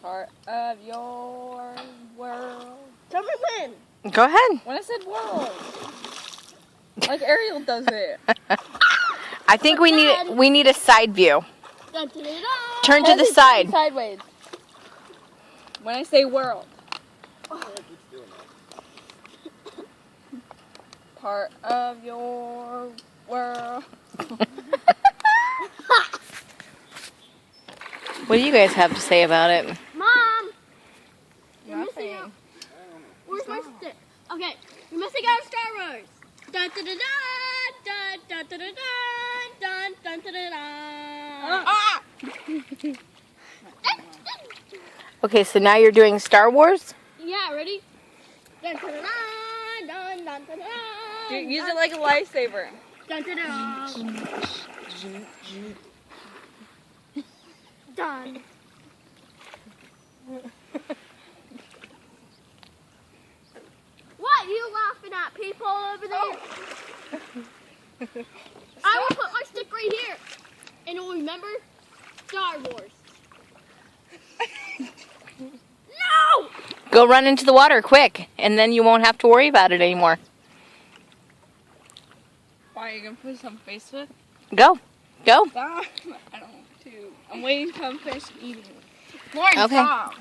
Part of your world. Tell me when. Go ahead. When I said world. Like Ariel does it. I think we need a side view. Dun, dun, dun, dun. Turn to the side. Sideways. When I say world. Part of your world. What do you guys have to say about it? Mom, you're missing Nothing. out. Where's my stick? Okay, you're missing out Star Wars. Dun dun dun dun dun dun dun dun dun dun dun dun. Ah! Okay, so now you're doing Star Wars? Yeah, ready? Dun dun dun dun dun dun dun. Use it like a lightsaber. Dun dun dun. Done. What are you laughing at, people over there? I will put my stick right here, and it'll remember Star Wars. No! Go run into the water quick, and then you won't have to worry about it anymore. Why are you gonna put some face with? Go. Go. Stop. I don't want to. I'm waiting till I'm finished eating. Lauren, Okay. stop.